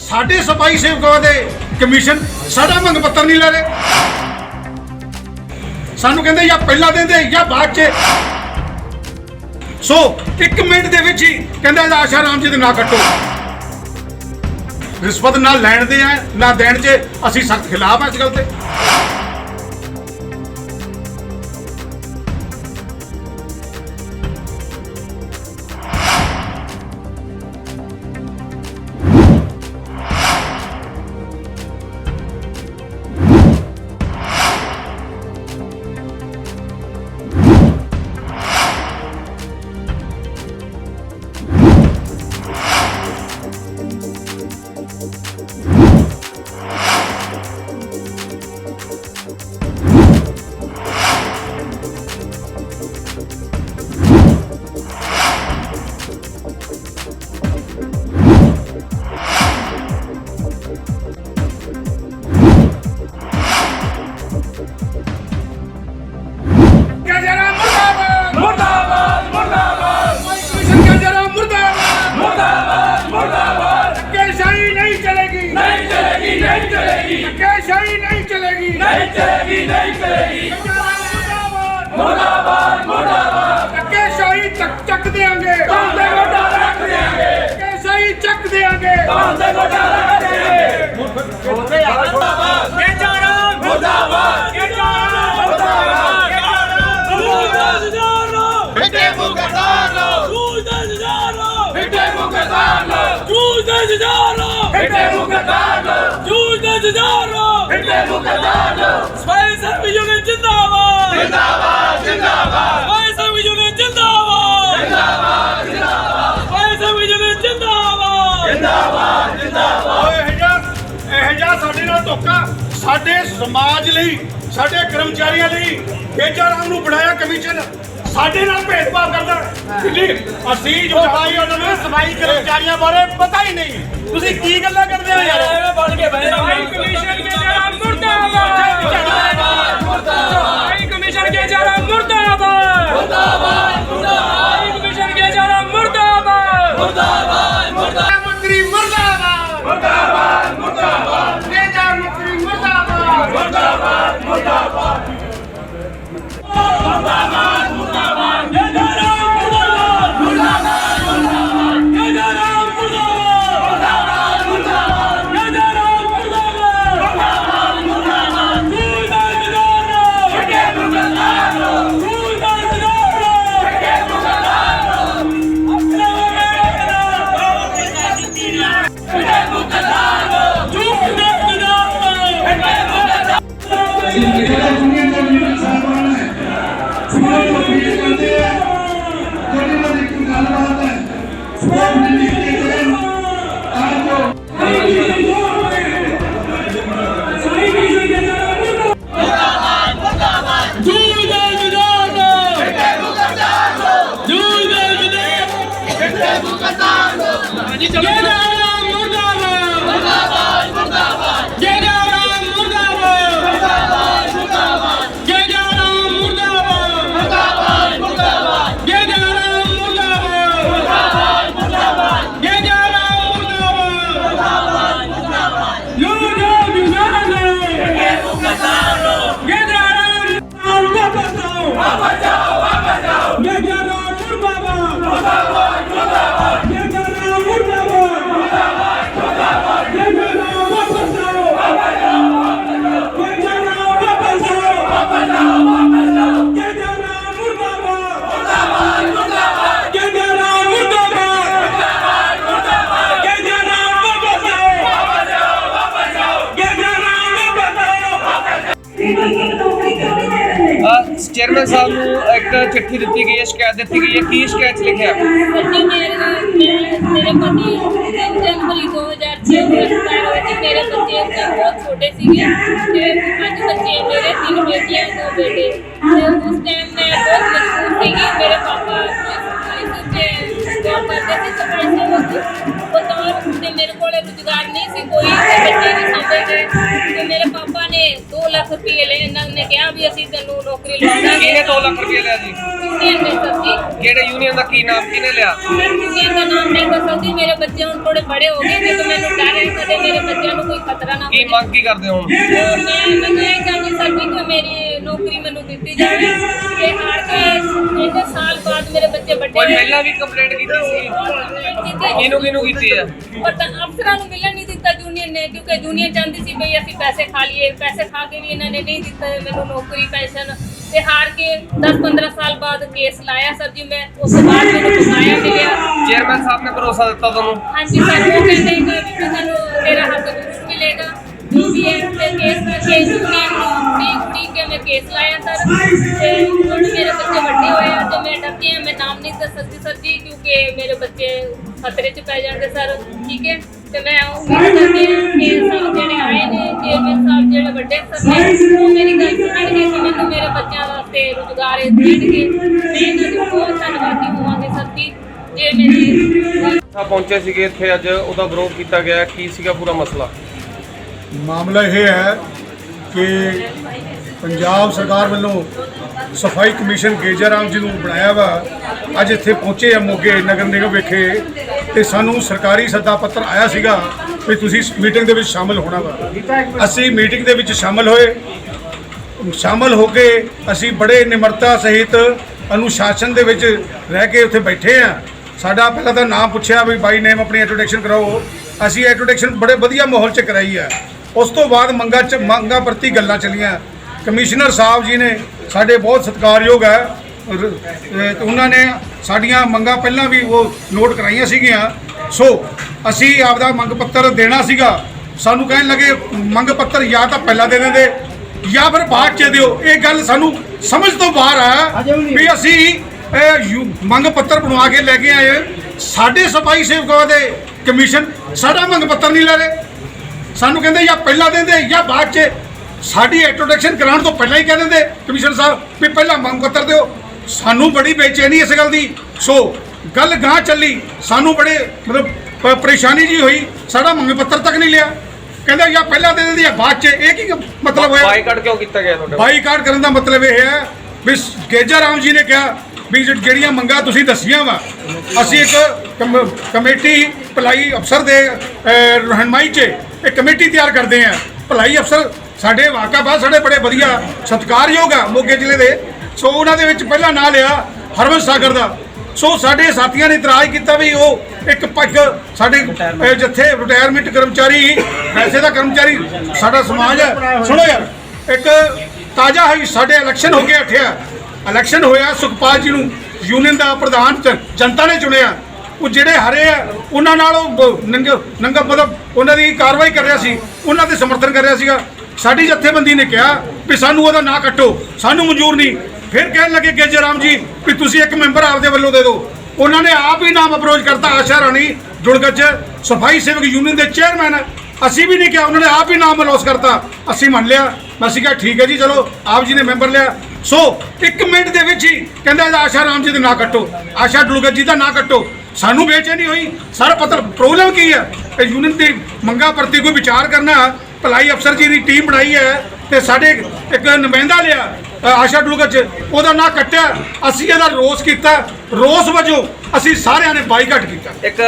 साढ़े सफाई सेवकों के कमीशन साडा मंग पत्र नहीं ले रहे। सानू कहंदे या पहला देंदे या बाद च। सो 1 मिनट दे विच ही कहंदा आशा राम जी दे ना कट्टो। रिश्वत ना लैण दे है ना देण च असीं सख्त खिलाफ है इस गल ते। साडे समाज लई साडे कर्मचारियों लई बेजा राम नूं बढ़ाया कमीशन साडे नाल भेदभाव करदा। असीं जो सफाई कर्मचारियों बारे पता ही नहीं। तुसीं की गल्लां करदे हो यार? बन के कमीशन के जरा मुर्दाबाद, सफाई कमीशन के जरा मुर्दाबाद, मुर्दाबाद, मुर्दाबाद, कमीशन के जरा मुर्दाबाद, मुर्दाबाद, मुर्दाबाद, मंत्री मुर्दाबाद, मुर्दाबाद, मुर्दाबाद, बेजा मंत्री मुर्दाबाद, मुर्दाबाद, मुर्दाबाद, मुर्दाबाद, मुर्दाबाद, बेजा राम मुर्दाबाद, मुर्दाबाद, मुर्दाबाद, बेजा राम मुर्दाबाद, मुर्दाबाद, मुर्दाबाद, बेजा राम मुर्दाबाद, मुर्दाबाद, मुर्दाबाद, सूरदास जोरो, बेटे मुर्दाबाद, सूरदास जोरो, बेटे मुर्दाबाद, अपना बेटा, बेटे मुर्दाबाद, सूरदास जोरो, बेटे मुर्दाबाद। चेयरमैन साहब को एक चिट्ठी दी गई है, शिकायत दी गई है, की शिकायत लिखा है? मेरे पति 3 जनवरी 2006 को एक्सपायर हुए थे। मेरे बच्चे बहुत छोटे सीगे, 5 बच्चे मेरे, 3 बेटियां 2 बेटे। उस टाइम मैं बहुत मजबूर थी कि मेरे पापा जॉब करते थे सफाई सेवक, तो मेरे को रोजगार नहीं सी कोई, बच्चे नहीं समझे गए। तो मेरे पापा ने 2 लाख रुपये ले ਨੇ ਕਿਹਾ ਵੀ ਅਸੀਂ ਤੈਨੂੰ ਨੌਕਰੀ ਲਵਾਵਾਂਗੇ। ਕਿਹਨੇ 2 ਲੱਖ ਰੁਪਏ ਲਿਆ ਜੀ? ਯੂਨੀਅਨ ਨੇ ਸਰ ਜੀ। ਕਿਹੜੇ ਯੂਨੀਅਨ ਦਾ ਕੀ ਨਾਮ ਕਿਹਨੇ ਲਿਆ? ਸਰ ਯੂਨੀਅਨ ਦਾ ਨਾਮ ਨਹੀਂ ਦੱਸ ਸਕਦੀ। ਮੇਰੇ ਬੱਚੇ ਹੁਣ ਥੋੜੇ ਬੜੇ ਹੋ ਗਏ ਤੇ ਮੈਨੂੰ ਡਰ ਹੈ ਕਦੇ ਮੇਰੇ ਬੱਚਿਆਂ ਨੂੰ ਕੋਈ ਖਤਰਾ ਨਾ ਕੀ ਮੰਗ ਕੀ ਕਰਦੇ ਹੋ ਹੁਣ? ਮੈਨੂੰ ਇਹ ਚਾਹੀਦੀ ਸਰ ਜੀ ਕਿ ਮੇਰੀ ਨੌਕਰੀ ਮੈਨੂੰ ਦਿੱਤੀ ਜਾਵੇ ਤੇ ਹਾਰ ਕੇ ਇੰਨੇ ਸਾਲ ਬਾਅਦ ਮੇਰੇ ਬੱਚੇ ਵੱਡੇ ਕੋਈ ਹੋਏ। ਪਹਿਲਾਂ ਵੀ ਕੰਪਲੇਂਟ ਕੀਤੀ ਸੀ? ਕਿਹਨੂੰ ਕੀਤੀ ਹੈ? ਪਰ ਅਫਸਰਾਂ ਨੂੰ ਮਿਲਣ ਨਹੀਂ ਦਿੱਤਾ ਯੂਨੀਅਨ ਨੇ, ਕਿਉਂਕਿ ਯੂਨੀਅਨ ਚਾਹੁੰਦੀ ਸੀ ਬਈ ਅਸੀਂ ਪੈਸੇ ਖਾ ਲਈਏ। ਪੈਸੇ ਖਾ ਕੇ ਵੀ ਇਹਨਾਂ ਨੇ ਨਹੀਂ ਦਿੱਤਾ ਮੈਨੂੰ ਨੌਕਰੀ ਪੈਨਸ਼ਨ ਤੇ ਹਾਰ ਕੇ 10-15 ਸਾਲ ਬਾਅਦ ਕੇਸ ਲਾਇਆ ਸਰ ਜੀ ਮੈਂ। ਉਸ ਤੋਂ ਬਾਅਦ ਮੈਨੂੰ ਬਕਾਇਆ ਮਿਲਿਆ। ਚੇਅਰਮੈਨ ਸਾਹਿਬ ਨੇ ਭਰੋਸਾ ਦਿੱਤਾ ਤੁਹਾਨੂੰ? ਹਾਂਜੀ ਸਰ, ਉਹ ਕਹਿੰਦੇ ਕਿ ਤੁਹਾਨੂੰ ਤੇਰਾ ਹੱਕ ਜ਼ਰੂਰ ਮਿਲੇਗਾ ਜੋ ਵੀ ਹੈ। ਤੇ ਕੇਸ ਕਰਕੇ ਯੂਨੀਅਨ ਨੂੰ ਠੀਕ ਕੇ ਮੈਂ ਕੇਸ ਲਾਇਆ ਸਰ ਤੇ ਹੁਣ ਮੇਰੇ ਬੱਚੇ ਵੱਡੇ ਹੋਏ ਆ ਤੇ ਮੈਂ ਡਰਦੀ ਹਾਂ। ਮੈਂ ਨਾਮ ਨਹੀਂ ਦੱਸ ਸਕਦੀ ਸਰ ਜੀ ਕਿਉਂਕਿ ਮੇਰੇ ਬੱਚੇ ਖਤਰੇ 'ਚ ਪੈ ਜਾਣਗੇ ਸਰ। ਠੀਕ ਹੈ ਤੇ ਮੈਂ ਉਮੀਦ ਕਰਦੀ ਹਾਂ ਕਿ ਸਭ ਜਿਹੜੇ ਆਏ ਨੇ ਚੇਅਰਮੈਨ ਸਾਹਿਬ ਜਿਹੜੇ ਵੱਡੇ ਅਫਸਰ ਨੇ ਉਹ ਮੇਰੀ ਗੱਲ ਸੁਣਨਗੇ ਕਿ ਮੈਨੂੰ ਮੇਰੇ ਬੱਚਿਆਂ ਵਾਸਤੇ ਰੁਜ਼ਗਾਰ ਦੇਣਗੇ। ਮੈਂ ਇਹਨਾਂ ਦੀ ਬਹੁਤ ਧੰਨਵਾਦੀ ਹੋਵਾਂਗੀ ਸਰ ਜੀ ਜੇ ਮੇਰੀ ਪਹੁੰਚੇ ਸੀਗੇ ਇੱਥੇ ਅੱਜ, ਉਹਦਾ ਵਿਰੋਧ ਕੀਤਾ ਗਿਆ, ਕੀ ਸੀਗਾ ਪੂਰਾ ਮਸਲਾ? ਮਾਮਲਾ ਇਹ ਹੈ ਕਿ ਪੰਜਾਬ ਸਰਕਾਰ ਵੱਲੋਂ ਸਫਾਈ ਕਮਿਸ਼ਨ ਗੇਜਾ ਰਾਮ ਜੀ ਨੂੰ ਬਣਾਇਆ ਵਾ। ਅੱਜ ਇੱਥੇ ਪਹੁੰਚੇ ਆ ਮੋਗੇ ਨਗਰ ਨਿਗਮ ਵਿਖੇ ਤੇ ਸਾਨੂੰ ਸਰਕਾਰੀ ਸੱਦਾ ਪੱਤਰ ਆਇਆ ਸੀਗਾ ਵੀ ਤੁਸੀਂ ਇਸ ਮੀਟਿੰਗ ਦੇ ਵਿੱਚ ਸ਼ਾਮਲ ਹੋਣਾ ਵਾ। ਅਸੀਂ ਮੀਟਿੰਗ ਦੇ ਵਿੱਚ ਸ਼ਾਮਲ ਹੋਏ। ਸ਼ਾਮਲ ਹੋ ਕੇ ਅਸੀਂ ਬੜੇ ਨਿਮਰਤਾ ਸਹਿਤ ਅਨੁਸ਼ਾਸਨ ਦੇ ਵਿੱਚ ਰਹਿ ਕੇ ਉੱਥੇ ਬੈਠੇ ਆ। ਸਾਡਾ ਪਹਿਲਾਂ ਤਾਂ ਨਾਮ ਪੁੱਛਿਆ ਵੀ ਬਾਈ ਨੇਮ ਆਪਣੀ ਇੰਟਰੋਡਕਸ਼ਨ ਕਰਾਓ। ਅਸੀਂ ਇੰਟਰੋਡਕਸ਼ਨ ਬੜੇ ਵਧੀਆ ਮਾਹੌਲ 'ਚ ਕਰਾਈ ਆ। ਉਸ ਤੋਂ ਬਾਅਦ ਮੰਗਾਂ ਪ੍ਰਤੀ ਗੱਲਾਂ ਚੱਲੀਆਂ। ਕਮਿਸ਼ਨਰ ਸਾਹਿਬ ਜੀ ਨੇ ਸਾਡੇ ਬਹੁਤ ਸਤਿਕਾਰਯੋਗ ਹੈ ਤੇ ਉਹਨਾਂ ਨੇ ਸਾਡੀਆਂ ਮੰਗਾਂ ਪਹਿਲਾਂ ਵੀ ਉਹ ਨੋਟ ਕਰਾਈਆਂ ਸੀਗੀਆਂ। ਸੋ ਅਸੀਂ ਆਪਦਾ ਮੰਗ ਪੱਤਰ ਦੇਣਾ ਸੀਗਾ। ਸਾਨੂੰ ਕਹਿਣ ਲੱਗੇ ਮੰਗ ਪੱਤਰ ਜਾਂ ਤਾਂ ਪਹਿਲਾਂ ਦੇ ਦਿੰਦੇ ਜਾਂ ਫਿਰ ਬਾਅਦ 'ਚ ਦਿਓ। ਇਹ ਗੱਲ ਸਾਨੂੰ ਸਮਝ ਤੋਂ ਬਾਹਰ ਆ ਵੀ ਅਸੀਂ ਮੰਗ ਪੱਤਰ ਬਣਵਾ ਕੇ ਲੈ ਕੇ ਆਏ। ਸਾਡੇ ਸਫਾਈ ਸੇਵਕਾਂ ਦੇ ਕਮਿਸ਼ਨ ਸਾਡਾ ਮੰਗ ਪੱਤਰ ਨਹੀਂ ਲੈ ਰਹੇ। ਸਾਨੂੰ ਕਹਿੰਦੇ ਜਾਂ ਪਹਿਲਾਂ ਦਿੰਦੇ ਜਾਂ ਬਾਅਦ 'ਚ। ਸਾਡੀ ਇੰਟਰੋਡਕਸ਼ਨ ਕਰਾਉਣ ਤੋਂ ਪਹਿਲਾਂ ਹੀ ਕਹਿ ਦਿੰਦੇ ਕਮਿਸ਼ਨਰ ਸਾਹਿਬ ਵੀ ਪਹਿਲਾਂ ਮੰਗ ਪੱਤਰ ਦਿਓ। ਸਾਨੂੰ ਬੜੀ ਬੇਚੈਨੀ ਇਸ ਗੱਲ ਦੀ। ਸੋ ਗੱਲ ਗਾਂ ਚੱਲੀ। ਸਾਨੂੰ ਬੜੇ ਮਤਲਬ ਪਰੇਸ਼ਾਨੀ ਜੀ ਹੋਈ। ਸਾਡਾ ਮੰਗ ਪੱਤਰ ਤੱਕ ਨਹੀਂ ਲਿਆ। ਕਹਿੰਦੇ ਜਾਂ ਪਹਿਲਾਂ ਦੇ ਦਿੰਦੇ ਜਾਂ ਬਾਅਦ 'ਚ। ਇਹ ਕੀ ਮਤਲਬ ਹੋਇਆ? ਬਾਈਕਾਟ ਕਿਉਂ ਕੀਤਾ ਗਿਆ ਤੁਹਾਡਾ? ਬਾਈਕਾਟ ਕਰਨ ਦਾ ਮਤਲਬ ਇਹ ਹੈ ਵੀ ਗੇਜਾ ਰਾਮ ਜੀ ਨੇ ਕਿਹਾ ਵੀ ਜਿਹੜੀਆਂ ਮੰਗਾਂ ਤੁਸੀਂ ਦੱਸੀਆਂ ਵਾ ਅਸੀਂ ਇੱਕ ਕਮੇਟੀ ਭਲਾਈ ਅਫਸਰ ਦੇ ਰਹਿਨੁਮਾਈ 'ਚ ਇੱਕ ਕਮੇਟੀ ਤਿਆਰ ਕਰਦੇ ਆ। ਭਲਾਈ ਅਫਸਰ ਸਾਡੇ ਵਾਕਫ ਸਾਡੇ ਬੜੇ ਵਧੀਆ ਸਤਿਕਾਰਯੋਗ ਆ ਮੋਗੇ ਜ਼ਿਲ੍ਹੇ ਦੇ। ਸੋ ਉਹਨਾਂ ਦੇ ਵਿੱਚ ਪਹਿਲਾ ਨਾਂ ਲਿਆ ਹਰਮਨ ਸਾਗਰ ਦਾ। ਸੋ ਸਾਡੇ ਸਾਥੀਆਂ ਨੇ ਇਤਰਾਜ਼ ਕੀਤਾ ਵੀ ਉਹ ਇੱਕ ਪੱਗ ਸਾਡੇ ਜਿੱਥੇ ਰਿਟਾਇਰਮੈਂਟ ਕਰਮਚਾਰੀ ਪੈਸੇ ਦਾ ਕਰਮਚਾਰੀ ਸਾਡਾ ਸਮਾਜ ਹੈ। ਸੁਣੋ ਯਾਰ, ਇੱਕ ਤਾਜ਼ਾ ਹੈ ਸਾਡੇ ਇਲੈਕਸ਼ਨ ਹੋ ਕੇ ਹਟਿਆ। ਇਲੈਕਸ਼ਨ ਹੋਇਆ ਸੁਖਪਾਲ ਜੀ ਨੂੰ ਯੂਨੀਅਨ ਦਾ ਪ੍ਰਧਾਨ ਜਨਤਾ ਨੇ ਚੁਣਿਆ। ਉਹ ਜਿਹੜੇ ਹਾਰੇ ਆ ਉਹਨਾਂ ਨਾਲ ਉਹ ਨੰਗਾ ਮਤਲਬ ਉਹਨਾਂ ਦੀ ਕਾਰਵਾਈ ਕਰ ਰਿਹਾ ਸੀ, ਉਹਨਾਂ ਦੇ ਸਮਰਥਨ ਕਰ ਰਿਹਾ ਸੀਗਾ। ਸਾਡੀ ਜਥੇਬੰਦੀ ਨੇ ਕਿਹਾ ਵੀ ਸਾਨੂੰ ਉਹਦਾ ਨਾਂ ਕੱਟੋ, ਸਾਨੂੰ ਮਨਜ਼ੂਰ ਨਹੀਂ। ਫਿਰ ਕਹਿਣ ਲੱਗੇ ਗੇਜਾ ਰਾਮ ਜੀ ਵੀ ਤੁਸੀਂ ਇੱਕ ਮੈਂਬਰ ਆਪਦੇ ਵੱਲੋਂ ਦੇ ਦਿਓ। ਉਹਨਾਂ ਨੇ ਆਪ ਹੀ ਨਾਮ ਅਪਰੋਚ ਕਰਤਾ। ਆਸ਼ਾ ਰਾਣੀ ਜੁੜਗੱਜ ਸਫਾਈ ਸੇਵਕ ਯੂਨੀਅਨ ਦੇ ਚੇਅਰਮੈਨ। ਅਸੀਂ ਵੀ ਨਹੀਂ ਕਿਹਾ, ਉਹਨਾਂ ਨੇ ਆਪ ਹੀ ਨਾਮ ਅਨਾਉਂਸ ਕਰਤਾ। ਅਸੀਂ ਮੰਨ ਲਿਆ। ਅਸੀਂ ਕਿਹਾ ਠੀਕ ਹੈ ਜੀ, ਚਲੋ ਆਪ ਜੀ ਨੇ ਮੈਂਬਰ ਲਿਆ। ਸੋ 1 ਮਿੰਟ ਦੇ ਵਿੱਚ ਹੀ ਕਹਿੰਦਾ ਇਹਦਾ ਆਸ਼ਾ ਰਾਮ ਜੀ ਦਾ ਨਾਂ ਕੱਟੋ, ਆਸ਼ਾ ਜੁੜਗੱਜ ਜੀ ਦਾ ਨਾਂ ਕੱਟੋ। ਸਾਨੂੰ ਬੇਚੈਨੀ ਹੋਈ। ਸਾਰਾ ਪੱਤਰ ਪ੍ਰੋਬਲਮ ਕੀ ਹੈ? ਇਹ ਯੂਨੀਅਨ ਦੀ ਮੰਗਾਂ ਪ੍ਰਤੀ ਕੋਈ ਵਿਚਾਰ ਕਰਨਾ। ਭਲਾਈ ਅਫਸਰ ਜੀ ਦੀ ਟੀਮ ਬਣਾਈ ਹੈ ਤੇ ਸਾਡੇ ਇੱਕ ਨੁਮਾਇੰਦਾ ਲਿਆ ਆਸ਼ਾ ਡੁਲਗੱਜ, ਉਹਦਾ ਨਾਂ ਕੱਟਿਆ। ਅਸੀਂ ਇਹਦਾ ਰੋਸ ਕੀਤਾ। ਰੋਸ ਵਜੋਂ ਅਸੀਂ ਸਾਰਿਆਂ ਨੇ ਬਾਈਕਾਟ ਕੀਤਾ। ਇੱਕ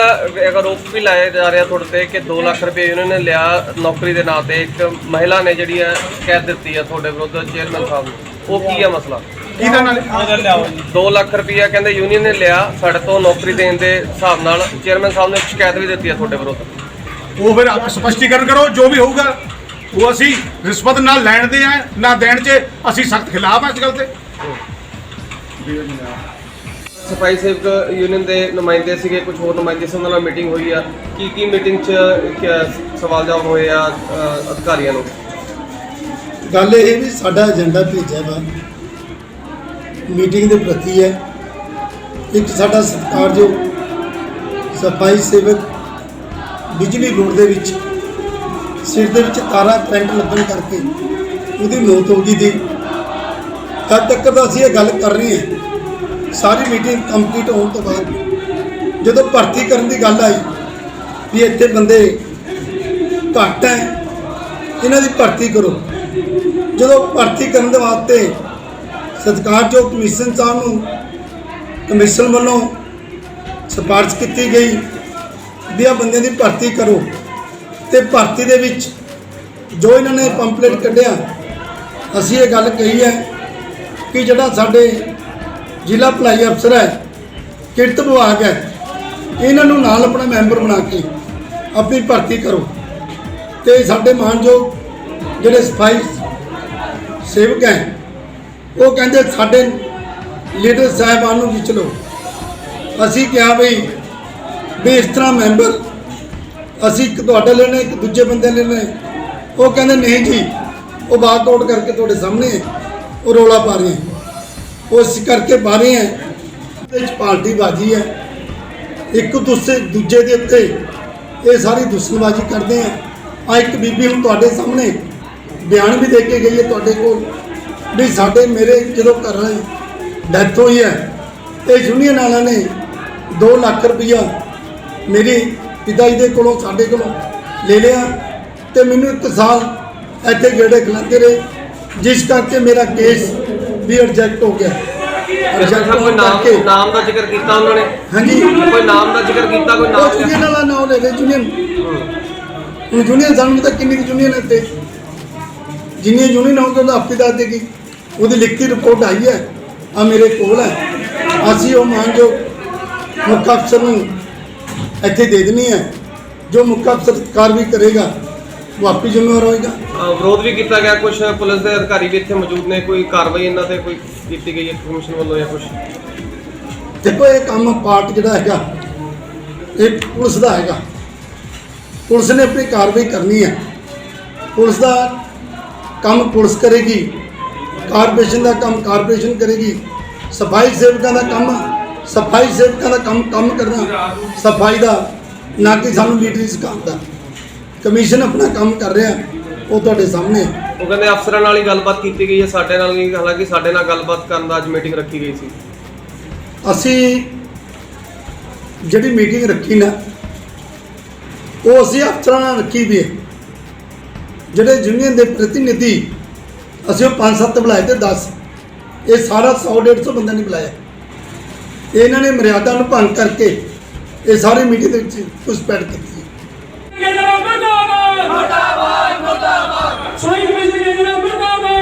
ਆਰੋਪ ਵੀ ਲਾਇਆ ਜਾ ਰਿਹਾ ਤੁਹਾਡੇ ਤੇ ਕਿ 2 ਲੱਖ ਰੁਪਏ ਉਹਨਾਂ ਨੇ ਲਿਆ ਨੌਕਰੀ ਦੇ ਨਾਂ ਤੇ। ਇੱਕ ਮਹਿਲਾ ਨੇ ਜਿਹੜੀ ਹੈ ਸ਼ਿਕਾਇਤ ਦਿੱਤੀ ਹੈ ਤੁਹਾਡੇ ਵਿਰੁੱਧ ਚੇਅਰਮੈਨ ਸਾਹਿਬ ਨੂੰ। ਉਹ ਕੀ ਹੈ ਮਸਲਾ? ਕਿਹਦਾ ਨਾਲ 2 ਲੱਖ ਰੁਪਇਆ ਕਹਿੰਦੇ ਯੂਨੀਅਨ ਨੇ ਲਿਆ ਸਾਡੇ ਤੋਂ ਨੌਕਰੀ ਦੇਣ ਦੇ ਹਿਸਾਬ ਨਾਲ। ਚੇਅਰਮੈਨ ਸਾਹਿਬ ਨੇ ਇੱਕ ਸ਼ਿਕਾਇਤ ਵੀ ਦਿੱਤੀ ਹੈ ਤੁਹਾਡੇ ਵਿਰੁੱਧ। ਉਹ ਫਿਰ ਆਪ ਸਪਸ਼ਟੀਕਰਨ ਕਰੋ ਜੋ ਵੀ ਹੋਊਗਾ। ਉਹ ਅਸੀਂ ਰਿਸ਼ਵਤ ਨਾ ਲੈਣ ਦੇ ਆ ਨਾ ਦੇਣ 'ਚ ਅਸੀਂ ਸਖਤ ਖਿਲਾਫ ਆ ਇਸ ਗੱਲ ਤੇ। ਸਫਾਈ ਸੇਵਕ ਯੂਨੀਅਨ ਦੇ ਨੁਮਾਇੰਦੇ ਸੀਗੇ, ਕੁਝ ਹੋਰ ਨੁਮਾਇੰਦੇ ਸੀ, ਉਹਨਾਂ ਨਾਲ ਮੀਟਿੰਗ ਹੋਈ ਆ। ਕੀ ਮੀਟਿੰਗ 'ਚ ਸਵਾਲ ਜਵਾਬ ਹੋਏ ਆ ਅਧਿਕਾਰੀਆਂ ਨੂੰ? ਗੱਲ ਇਹ ਵੀ ਸਾਡਾ ਏਜੰਡਾ ਭੇਜਿਆ ਵਾ ਮੀਟਿੰਗ ਦੇ ਪ੍ਰਤੀ ਹੈ। ਇੱਕ ਸਾਡਾ ਸਤਿਕਾਰਯੋਗ ਸਫਾਈ ਸੇਵਕ ਬਿਜਲੀ ਬੋਰਡ ਦੇ ਵਿੱਚ ਸਿਰ ਦੇ ਵਿੱਚ ਤਾਰਾਂ ਕਰੰਟ ਲੱਗਣ ਕਰਕੇ ਉਹਦੀ ਮੌਤ ਹੋ ਗਈ ਸੀ। ਤਦ ਤੱਕ ਤਾਂ ਅਸੀਂ ਇਹ ਗੱਲ ਕਰ ਰਹੇ ਹਾਂ। ਸਾਰੀ ਮੀਟਿੰਗ ਕੰਪਲੀਟ ਹੋਣ ਤੋਂ ਬਾਅਦ ਜਦੋਂ ਭਰਤੀ ਕਰਨ ਦੀ ਗੱਲ ਆਈ ਵੀ ਇੱਥੇ ਬੰਦੇ ਘੱਟ ਹੈ, ਇਹਨਾਂ ਦੀ ਭਰਤੀ ਕਰੋ। ਜਦੋਂ ਭਰਤੀ ਕਰਨ ਦੇ ਵਾਸਤੇ ਸਤਿਕਾਰਯੋਗ ਕਮਿਸ਼ਨ ਸਾਹਿਬ ਨੂੰ ਕਮਿਸ਼ਨ ਵੱਲੋਂ ਸਿਫਾਰਿਸ਼ ਕੀਤੀ ਗਈ ਵੀ ਆਹ ਬੰਦਿਆਂ ਦੀ ਭਰਤੀ ਕਰੋ, ਤੇ ਭਰਤੀ ਦੇ ਵਿੱਚ ਜੋ ਇਹਨਾਂ ਨੇ ਪੰਪਲੇਟ ਕੱਢਿਆ, ਅਸੀਂ ਇਹ ਗੱਲ ਕਹੀ ਹੈ ਕਿ ਜਿਹੜਾ ਸਾਡੇ ਜ਼ਿਲ੍ਹਾ ਭਲਾਈ ਅਫਸਰ ਹੈ, ਕਿਰਤ ਵਿਭਾਗ ਹੈ, ਇਹਨਾਂ ਨੂੰ ਨਾਲ ਆਪਣਾ ਮੈਂਬਰ ਬਣਾ ਕੇ ਆਪਣੀ ਭਰਤੀ ਕਰੋ। ਤੇ ਸਾਡੇ ਮਾਨਯੋਗ ਜਿਹੜੇ ਸਫਾਈ ਸੇਵਕ ਹੈ ਉਹ ਕਹਿੰਦੇ ਸਾਡੇ ਲੀਡਰ ਸਾਹਿਬਾਨ ਨੂੰ ਵਿੱਚ ਲਓ। ਅਸੀਂ ਕਿਹਾ ਵੀ ਇਸ ਤਰ੍ਹਾਂ ਮੈਂਬਰ ਅਸੀਂ ਇੱਕ ਤੁਹਾਡੇ ਲੈਣੇ, ਇੱਕ ਦੂਜੇ ਬੰਦੇ ਲੈਣੇ। ਉਹ ਕਹਿੰਦੇ ਨਹੀਂ ਜੀ, ਉਹ ਵਾਕਆਊਟ ਕਰਕੇ ਤੁਹਾਡੇ ਸਾਹਮਣੇ ਉਹ ਰੌਲਾ ਪਾ ਰਹੇ ਹੈ, ਉਹ ਇਸ ਕਰਕੇ ਪਾ ਰਹੇ ਹੈ। ਇਹਦੇ ਵਿੱਚ ਪਾਰਟੀ ਬਾਜੀ ਹੈ, ਇੱਕ ਦੂਜੇ ਦੇ ਉੱਤੇ ਇਹ ਸਾਰੀ ਦੁਸ਼ਮਣਬਾਜ਼ੀ ਕਰਦੇ ਆ। ਆ ਇੱਕ ਬੀਬੀ ਹੁਣ ਤੁਹਾਡੇ ਸਾਹਮਣੇ ਬਿਆਨ ਵੀ ਦੇ ਕੇ ਗਈ ਹੈ ਤੁਹਾਡੇ ਕੋਲ ਵੀ ਸਾਡੇ ਮੇਰੇ ਜਦੋਂ ਘਰ ਵਾਲੀ ਡੈਥ ਹੋਈ ਹੈ ਤੇ ਯੂਨੀਅਨ ਵਾਲਿਆਂ ਨੇ 2 ਲੱਖ ਰੁਪਈਆ ਮੇਰੇ ਪਿਤਾ ਜੀ ਦੇ ਕੋਲੋਂ ਸਾਡੇ ਕੋਲੋਂ ਲੈ ਲਿਆ, ਤੇ ਮੈਨੂੰ 1 ਸਾਲ ਇੱਥੇ ਗੇੜੇ ਖਿਲਾਉਂਦੇ ਰਹੇ, ਜਿਸ ਕਰਕੇ ਮੇਰਾ ਕੇਸ ਵੀ ਰਿਜੈਕਟ ਹੋ ਗਿਆ। ਕੋਈ ਨਾਮ ਦਾ ਜ਼ਿਕਰ ਕੀਤਾ ਉਹਨਾਂ ਨੇ? ਹਾਂਜੀ, ਕੋਈ ਨਾਮ ਦਾ ਜ਼ਿਕਰ ਕੀਤਾ? ਕੋਈ ਨਾਮ ਯੂਨੀਅਨ ਵਾਲਾ ਨਾਮ ਲੈ ਲੈ ਯੂਨੀਅਨ। ਹੁਣ ਯੂਨੀਅਨ ਸਾਨੂੰ ਤਾਂ ਕਿੰਨੀ ਯੂਨੀਅਨ ਹੈ ਤੇ ਜਿੰਨੀਆਂ ਯੂਨੀਅਨ ਹੋਊਗਾ ਉਹਦਾ ਆਪੇ ਦੱਸ ਦੇਗੀ। ਉਹਦੀ ਲਿਖਤੀ ਰਿਪੋਰਟ ਆਈ ਹੈ, ਆ ਮੇਰੇ ਕੋਲ ਹੈ। ਅਸੀਂ ਉਹ ਮਾਨਯੋਗ ਮੁੱਖ ਅਫਸਰ ਨੂੰ ਇੱਥੇ ਦੇ ਦੇਣੀ ਹੈ, ਜੋ ਮੁੱਖ ਅਫਸਰ ਕਾਰਵਾਈ ਕਰੇਗਾ ਉਹ ਆਪੇ ਜ਼ਿੰਮੇਵਾਰ ਹੋਏਗਾ। ਵਿਰੋਧ ਵੀ ਕੀਤਾ ਗਿਆ, ਕੁਝ ਪੁਲਿਸ ਦੇ ਅਧਿਕਾਰੀ ਵੀ ਇੱਥੇ ਮੌਜੂਦ ਨੇ, ਕੋਈ ਕਾਰਵਾਈ ਇਹਨਾਂ ਤੇ ਕੋਈ ਕੀਤੀ ਗਈ ਹੈ ਕਮਿਸ਼ਨ ਵੱਲੋਂ ਜਾਂ ਕੁਝ? ਦੇਖੋ, ਇਹ ਕੰਮ ਪਾਰਟ ਜਿਹੜਾ ਹੈਗਾ ਇਹ ਪੁਲਿਸ ਦਾ ਹੈਗਾ, ਪੁਲਿਸ ਨੇ ਆਪਣੀ ਕਾਰਵਾਈ ਕਰਨੀ ਹੈ। ਪੁਲਿਸ ਦਾ ਕੰਮ ਪੁਲਿਸ ਕਰੇਗੀ, ਕਾਰਪੋਰੇਸ਼ਨ ਦਾ ਕੰਮ ਕਾਰਪੋਰੇਸ਼ਨ ਕਰੇਗੀ, ਸਫਾਈ ਸੇਵਕਾਂ ਦਾ ਕੰਮ ਕਰਨਾ ਸਫਾਈ ਦਾ, ਨਾ ਕਿ ਸਾਨੂੰ ਲੀਡਰੀ ਸਿਖਾਉਂਦਾ। ਕਮਿਸ਼ਨ ਆਪਣਾ ਕੰਮ ਕਰ ਰਿਹਾ, ਉਹ ਤੁਹਾਡੇ ਸਾਹਮਣੇ ਹੈ। ਉਹ ਕਹਿੰਦੇ ਅਫਸਰਾਂ ਨਾਲ ਹੀ ਗੱਲਬਾਤ ਕੀਤੀ ਗਈ ਹੈ, ਸਾਡੇ ਨਾਲ ਨਹੀਂ। ਹਾਲਾਂਕਿ ਸਾਡੇ ਨਾਲ ਗੱਲਬਾਤ ਕਰਨ ਦਾ ਅੱਜ ਮੀਟਿੰਗ ਰੱਖੀ ਗਈ ਸੀ। ਅਸੀਂ ਜਿਹੜੀ ਮੀਟਿੰਗ ਰੱਖੀ ਨਾ, ਉਹ ਅਸੀਂ ਅਫਸਰਾਂ ਨਾਲ ਰੱਖੀ ਵੀ ਹੈ। ਜਿਹੜੇ ਯੂਨੀਅਨ ਦੇ ਪ੍ਰਤੀਨਿਧੀ ਅਸੀਂ ਉਹ 5-7 ਬੁਲਾਏ ਤੇ 10, ਇਹ ਸਾਰਾ 100-150 ਬੰਦਾ ਨਹੀਂ ਬੁਲਾਇਆ। ਇਹਨਾਂ ਨੇ ਮਰਿਆਦਾ ਨੂੰ ਭੰਗ ਕਰਕੇ ਇਹ ਸਾਰੀ ਮੀਟਿੰਗ ਦੇ ਵਿੱਚ ਘੁਸਪੈਠ ਕੀਤੀ। ਮੁਰਦਾਬਾਦ ਮੁਰਦਾਬਾਦ ਮੁਰਦਾਬਾਦ ਸੋਈ ਕਮਿਸ਼ਨ ਮੁਰਦਾਬਾਦ